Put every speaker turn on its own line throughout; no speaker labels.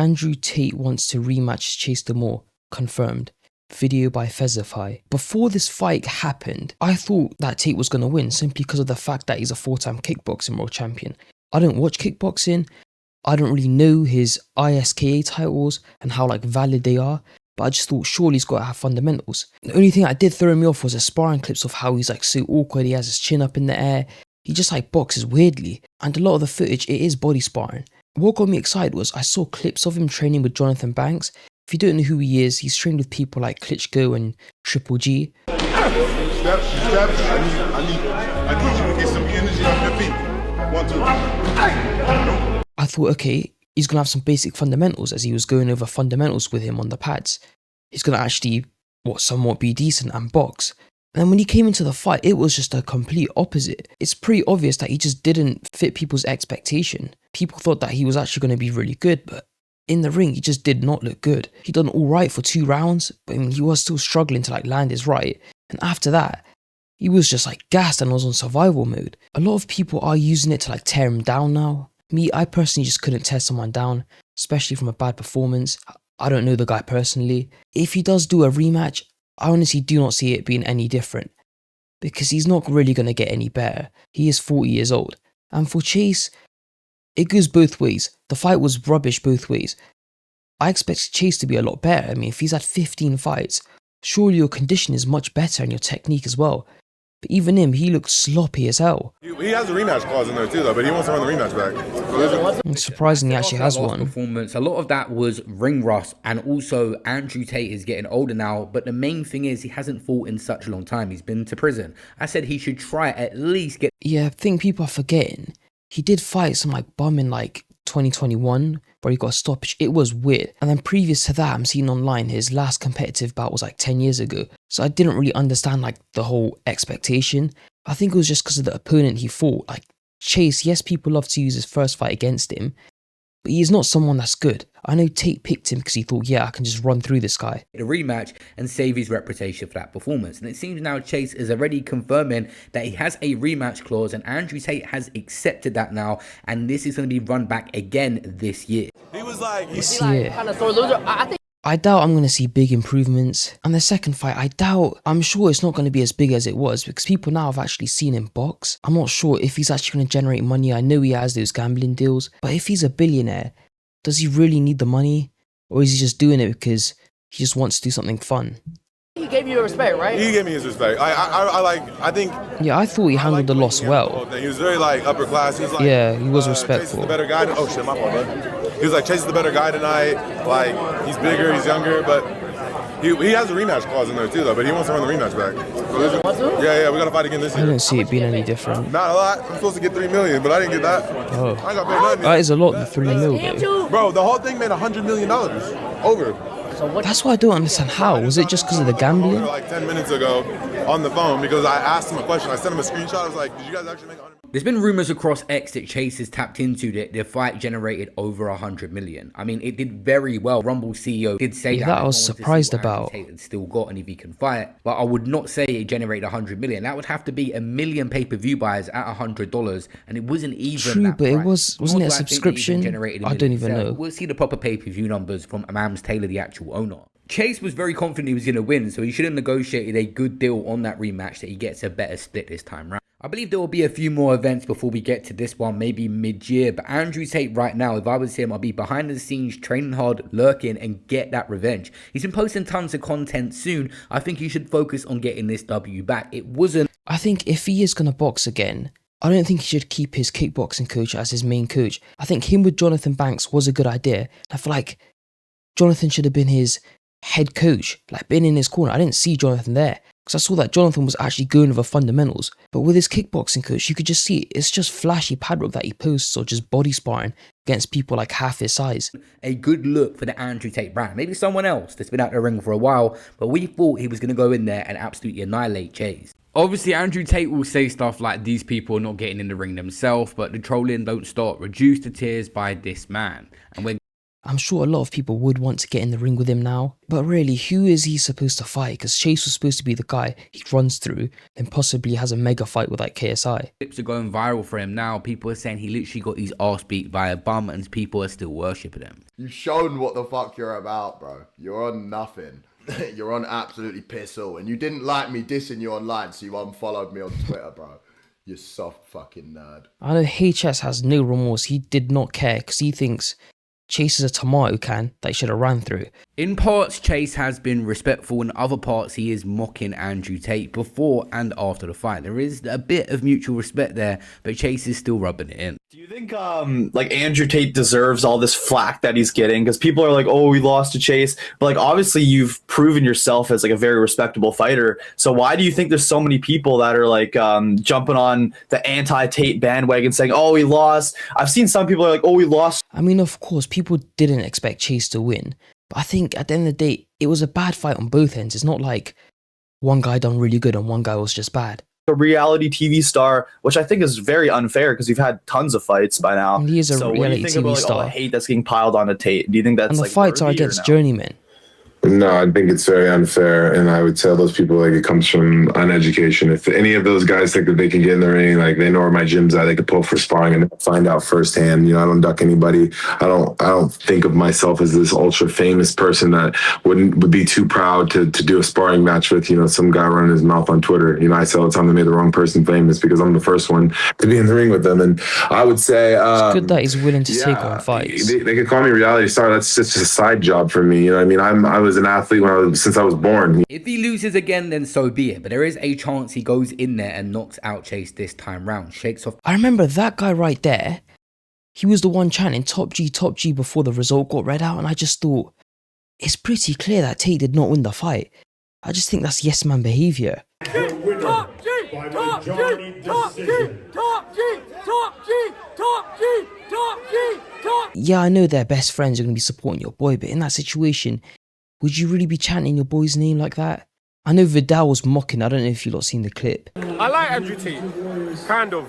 Andrew Tate wants to rematch Chase DeMoor. Confirmed. Video by Fezzify. Before this fight happened, I thought that Tate was going to win simply because of the fact that he's a 4-time kickboxing world champion. I don't watch kickboxing. I don't really know his ISKA titles and how valid they are. But I just thought surely he's got to have fundamentals. The only thing that did throw me off was the sparring clips of how he's so awkward. He has his chin up in the air. He just boxes weirdly. And a lot of the footage, it is body sparring. What got me excited was I saw clips of him training with Jonathan Banks. If you don't know who he is, he's trained with people like Klitschko and Triple G.
Steps. I need you to get some energy off your feet. 1, 2.
I thought, okay, he's going to have some basic fundamentals as he was going over fundamentals with him on the pads. He's going to actually, somewhat be decent and box. And then when he came into the fight, it was just a complete opposite. It's pretty obvious that he just didn't fit people's expectation. People thought that he was actually going to be really good, but in the ring, he just did not look good. He done all right for 2 rounds, but he was still struggling to land his right. And after that, he was just gassed and was on survival mode. A lot of people are using it to tear him down now. Me, I personally just couldn't tear someone down, especially from a bad performance. I don't know the guy personally. If he does do a rematch, I honestly do not see it being any different, because he's not really going to get any better. He is 40 years old. And for Chase, it goes both ways. The fight was rubbish both ways. I expected Chase to be a lot better. I mean, if he's had 15 fights, surely your condition is much better and your technique as well. But even him, he looked sloppy as hell.
He has a rematch clause in there too, though, but he wants to run the rematch back.
And surprisingly, he actually has one.
Performance. A lot of that was ring rust, and also Andrew Tate is getting older now. But the main thing is he hasn't fought in such a long time. He's been to prison. I said he should try at least get.
Yeah, I think people are forgetting. He did fight some bum in 2021 where he got a stoppage. It was weird. And then previous to that, I'm seeing online his last competitive bout was 10 years ago. So I didn't really understand the whole expectation. I think it was just because of the opponent he fought. Chase, yes, people love to use his first fight against him, but he is not someone that's good. I know Tate picked him because he thought, yeah, I can just run through this guy.
The rematch and save his reputation for that performance. And it seems now Chase is already confirming that he has a rematch clause, and Andrew Tate has accepted that now. And this is going to be run back again this year.
He was
this year. Kind of sore loser. I doubt I'm going to see big improvements. And the second fight, I'm sure it's not going to be as big as it was because people now have actually seen him box. I'm not sure if he's actually going to generate money. I know he has those gambling deals, but if he's a billionaire, does he really need the money? Or is he just doing it because he just wants to do something fun?
He gave you respect, right?
He gave me his respect. I think.
Yeah, I thought he handled the loss well.
He was very upper class. He was
yeah, he was respectful.
Chase is the better guy. Oh shit, my fault, man. He was Chase is the better guy tonight. He's bigger, he's younger, but he has a rematch clause in there too, though. But he wants to run the rematch back. Yeah, we got to fight again this year.
I don't see it being any different.
Not a lot. I'm supposed to get $3 million, but I didn't get that.
Oh,
I got paid nothing.
That is a lot. The $3 million.
Bro, the whole thing made $100 million over.
That's why I don't understand how. Was it just because of the gambling?
10 minutes ago on the phone because I asked him a question. I sent him a screenshot. I was like, did you guys actually make $100 million?
There's been rumors across X that Chase has tapped into that the fight generated over $100 million. I mean, it did very well. Rumble CEO did say that.
I was surprised about.
Tate had still got and if he can fight, but I would not say it generated $100 million. That would have to be 1 million pay-per-view buys at $100, and it wasn't even.
True,
that
but
price.
Wasn't it a subscription? I don't even know.
We'll see the proper pay-per-view numbers from Amams Taylor, the actual owner. Chase was very confident he was going to win, so he should have negotiated a good deal on that rematch that he gets a better split this time round. I believe there will be a few more events before we get to this one, maybe mid-year, but Andrew Tate right now, if I was him, I'd be behind the scenes, training hard, lurking, and get that revenge. He's been posting tons of content soon. I think he should focus on getting this W back. It wasn't...
I think if he is going to box again, I don't think he should keep his kickboxing coach as his main coach. I think him with Jonathan Banks was a good idea. I feel like Jonathan should have been his head coach, been in his corner. I didn't see Jonathan there because I saw that Jonathan was actually going over fundamentals. But with his kickboxing coach, you could just see it's just flashy pad work that he posts or just body sparring against people half his size.
A good look for the Andrew Tate brand. Maybe someone else that's been out the ring for a while, but we thought he was going to go in there and absolutely annihilate Chase.
Obviously, Andrew Tate will say stuff like these people are not getting in the ring themselves, but the trolling don't stop. Reduce the tears by this man. And we're
I'm sure a lot of people would want to get in the ring with him now, but really, who is he supposed to fight? Because Chase was supposed to be the guy he runs through and possibly has a mega fight with like KSI.
Clips are going viral for him now. People are saying he literally got his ass beat by a bum, and people are still worshipping him.
You've shown what the fuck you're about, bro. You're on nothing. You're on absolutely piss all. And you didn't like me dissing you online, so you unfollowed me on Twitter, bro. You soft fucking nerd.
I know HS has no remorse. He did not care because he thinks Chase is a tomato can that he should have ran through.
In parts, Chase has been respectful. In other parts, he is mocking Andrew Tate before and after the fight. There is a bit of mutual respect there, but Chase is still rubbing it in.
Do you think like Andrew Tate deserves all this flack that he's getting? Because people are like, oh, he lost to Chase. But like, obviously you've proven yourself as like a very respectable fighter. So why do you think there's so many people that are like jumping on the anti-Tate bandwagon saying, oh, he lost? I've seen some people are like, oh, he lost.
I mean, of course, people didn't expect Chase to win. But I think at the end of the day, it was a bad fight on both ends. It's not like one guy done really good and one guy was just bad.
A reality TV star, which I think is very unfair because you've had tons of fights by now.
And he is a
so
reality
what do you think
TV
about
star.
All the hate that's getting piled on to Tate? Do you think that's
And the
like
fights are
worthy or
against
no?
journeymen.
No, I think it's very unfair, and I would tell those people like it comes from uneducation. If any of those guys think that they can get in the ring, like they know where my gym's at, they could pull for sparring and find out firsthand. You know, I don't duck anybody. I don't think of myself as this ultra famous person that would be too proud to do a sparring match with, you know, some guy running his mouth on Twitter. You know, I say all the time they made the wrong person famous because I'm the first one to be in the ring with them. And I would say
It's good that he's willing to take on fights.
They could call me a reality star. That's just a side job for me. You know what I mean? I was an athlete since I was born.
If he loses again, then so be it. But there is a chance he goes in there and knocks out Chase this time round. Shakes off.
I remember that guy right there. He was the one chanting top G before the result got read out. And I just thought, it's pretty clear that Tate did not win the fight. I just think that's yes man behavior.
Top G, top G, top G, top G, top G, top G, top G, top G.
Yeah, I know they're best friends. You're going to be supporting your boy. But in that situation, would you really be chanting your boy's name like that? I know Vidal was mocking. I don't know if you lot seen the clip.
I like Andrew Tate, kind of,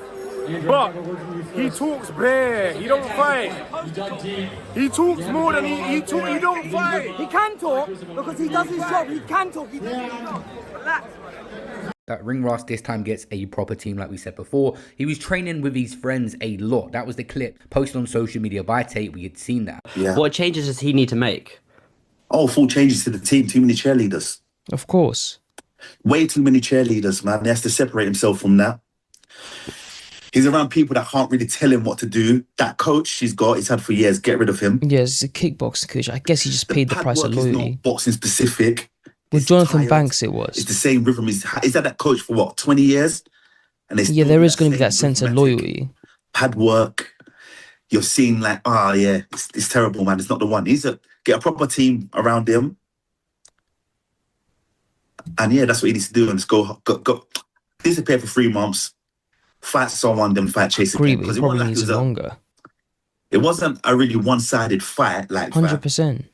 but he talks bare. He don't fight. He talks more than he don't fight. He can talk because he does his job. He can talk. He does. Relax.
That Ring Rust this time gets a proper team like we said before. He was training with his friends a lot. That was the clip posted on social media by Tate. We had seen that.
Yeah.
What changes does he need to make?
Oh, full changes to the team. Too many cheerleaders.
Of course.
Way too many cheerleaders, man. He has to separate himself from that. He's around people that can't really tell him what to do. That coach he's had for years, get rid of him.
Yeah, it's a kickboxing coach. I guess he just paid the price of loyalty.
Is not boxing specific.
With Jonathan Banks, it was.
It's the same rhythm. He's had that coach for what, 20 years? And
yeah, there is going to be that sense of loyalty.
Pad work. You're seeing like, yeah, it's terrible, man. It's not the one. Get a proper team around him. And yeah, that's what he needs to do. And just go disappear for 3 months, fight someone, then fight Chase again.
Because it probably needs longer.
It wasn't a really one-sided fight like
100%.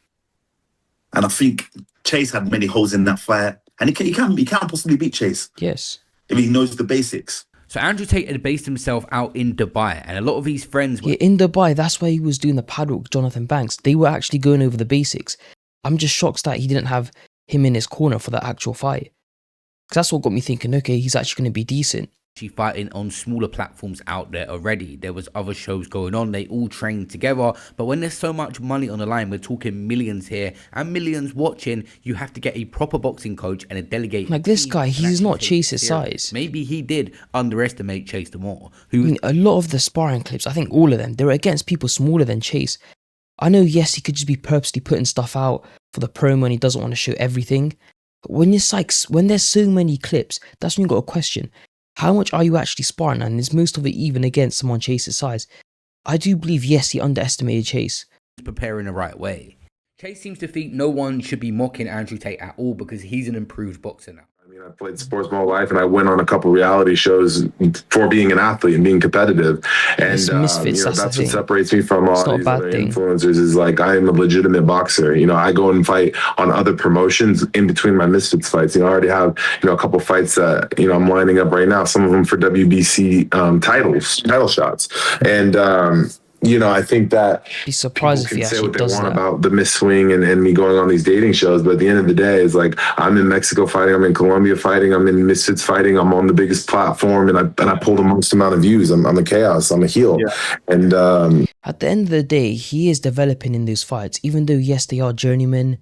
And I think Chase had many holes in that fight. And he can't possibly beat Chase.
Yes.
If he knows the basics.
So Andrew Tate had based himself out in Dubai, and a lot of his friends were...
Yeah, in Dubai, that's where he was doing the paddock with Jonathan Banks. They were actually going over the basics. I'm just shocked that he didn't have him in his corner for that actual fight. Because that's what got me thinking, okay, he's actually going to be decent.
Fighting on smaller platforms out there already. There was other shows going on. They all trained together. But when there's so much money on the line, we're talking millions here and millions watching, you have to get a proper boxing coach and a delegate.
Like this guy, he's not Chase's size.
Maybe he did underestimate Chase DeMoor.
I mean, a lot of the sparring clips, I think all of them, they were against people smaller than Chase. I know, yes, he could just be purposely putting stuff out for the promo and he doesn't want to show everything. But when there's so many clips, that's when you got a question. How much are you actually sparring? And is most of it even against someone Chase's size? I do believe, yes, he underestimated Chase.
Preparing the right way. Chase seems to think no one should be mocking Andrew Tate at all because he's an improved boxer now.
I mean, I played sports my whole life, and I went on a couple reality shows for being an athlete and being competitive. And
misfits,
that's what
thing.
separates me from all these other
thing.
influencers. Is like I am a legitimate boxer. You know, I go and fight on other promotions in between my misfits fights. You know, I already have a couple fights that I'm lining up right now. Some of them for WBC title shots, and I think that
Be surprised if
people
he
can say
actually
what they
does
want
that.
about the miss swing and me going on these dating shows, but at the end of the day, it's like I'm in Mexico fighting, I'm in Colombia fighting, I'm in Misfits fighting, I'm on the biggest platform, and I pull the most amount of views. I'm a chaos, I'm a heel, and
At the end of the day, he is developing in those fights. Even though, yes, they are journeymen,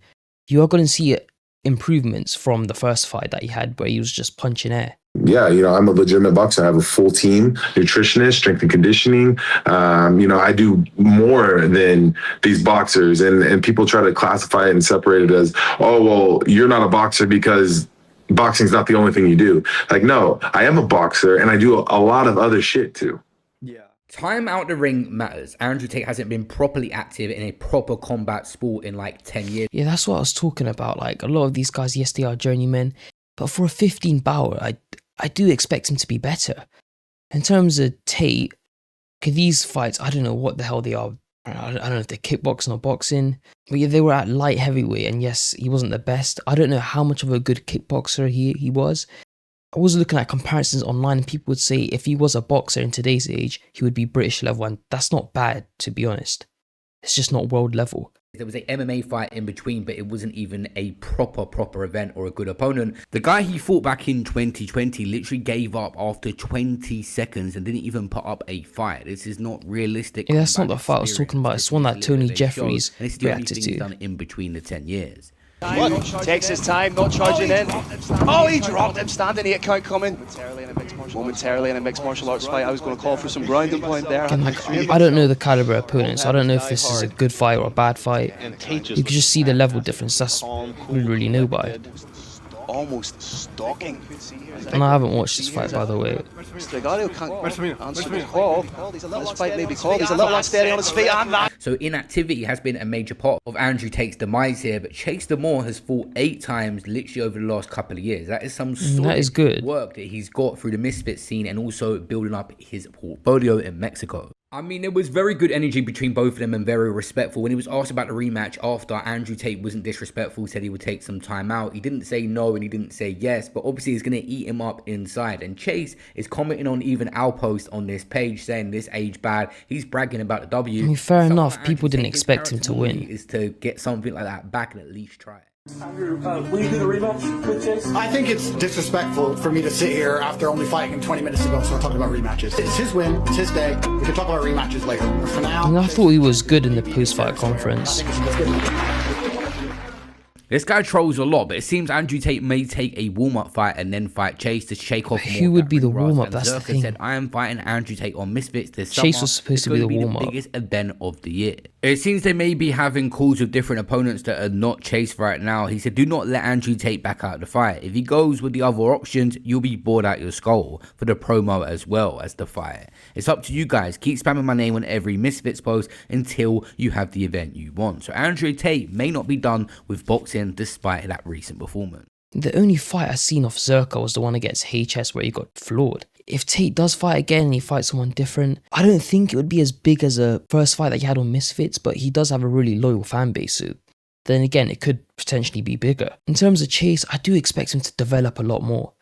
you are going to see improvements from the first fight that he had where he was just punching air.
yeah, I'm a legitimate boxer. I have a full team, nutritionist, strength and conditioning. I do more than these boxers, and people try to classify it and separate it as, oh, well, you're not a boxer because boxing's not the only thing you do. Like, no, I am a boxer and I do a lot of other shit too.
Yeah.
Time out the ring matters. Andrew Tate hasn't been properly active in a proper combat sport in like 10 years.
Yeah, that's what I was talking about. Like, a lot of these guys, yes, they are journeymen, but for a 15 Bauer, I do expect him to be better. In terms of Tate, these fights, I don't know what the hell they are. I don't know if they're kickboxing or boxing, but yeah, they were at light heavyweight, and yes, he wasn't the best. I don't know how much of a good kickboxer he was. I was looking at comparisons online, and people would say if he was a boxer in today's age, he would be British level, and that's not bad, to be honest. It's just not world level.
There was a MMA fight in between, but it wasn't even a proper event or a good opponent. The guy he fought back in 2020 literally gave up after 20 seconds and didn't even put up a fight. This is not realistic.
Yeah, that's not the fight I was talking about. It's one that Tony Jeffries
and this is the only
reacted
thing he's
to.
done in between the 10 years.
What? Takes his time, not charging in. Oh, he dropped him, standing 8 count coming. Momentarily in a mixed martial arts fight, I was going to call for some grounding point there.
Again, like, I don't know the caliber of opponent, so I don't know if this is a good fight or a bad fight. You can just see the level difference. That's all we really know by it.
Almost stalking.
And I haven't watched this fight, by the way.
Strigario can't answer the call. This fight may be called. He's a little unsteady on his feet. And that.
So inactivity has been a major part of Andrew Tate's demise here, but Chase DeMoor has fought 8 times literally over the last couple of years. That is some solid
good
work that he's got through the Misfits scene and also building up his portfolio in Mexico. I mean, there was very good energy between both of them and very respectful. When he was asked about the rematch after, Andrew Tate wasn't disrespectful, said he would take some time out. He didn't say no and he didn't say yes, but obviously it's going to eat him up inside. And Chase is commenting on even our post on this page saying this age bad. He's bragging about the W.
I mean, fair enough. People didn't expect him to win.
Is to get something like that back and at least try it.
Andrew, will you do the rematch with Chase?
I think it's disrespectful for me to sit here after only fighting him 20 minutes ago and start talking about rematches. It's his win, it's his day. We can talk about rematches later. But for now,
I mean, I thought he was good in the post-fight conference.
This guy trolls a lot, but it seems Andrew Tate may take a warm-up fight and then fight Chase to shake off more.
Who would be the warm-up? That's the thing.
Said, I am fighting Andrew Tate on Misfits this summer.
Chase was supposed to be the warm-up.
The biggest event of the year. It seems they may be having calls with different opponents that are not Chase right now. He said, do not let Andrew Tate back out of the fight. If he goes with the other options, you'll be bored out your skull for the promo as well as the fight. It's up to you guys. Keep spamming my name on every Misfits post until you have the event you want. So Andrew Tate may not be done with boxing despite that recent performance.
The only fight I've seen off Zerka was the one against HS where he got floored. If Tate does fight again and he fights someone different, I don't think it would be as big as a first fight that he had on Misfits, but he does have a really loyal fan base, so then again, it could potentially be bigger. In terms of Chase, I do expect him to develop a lot more.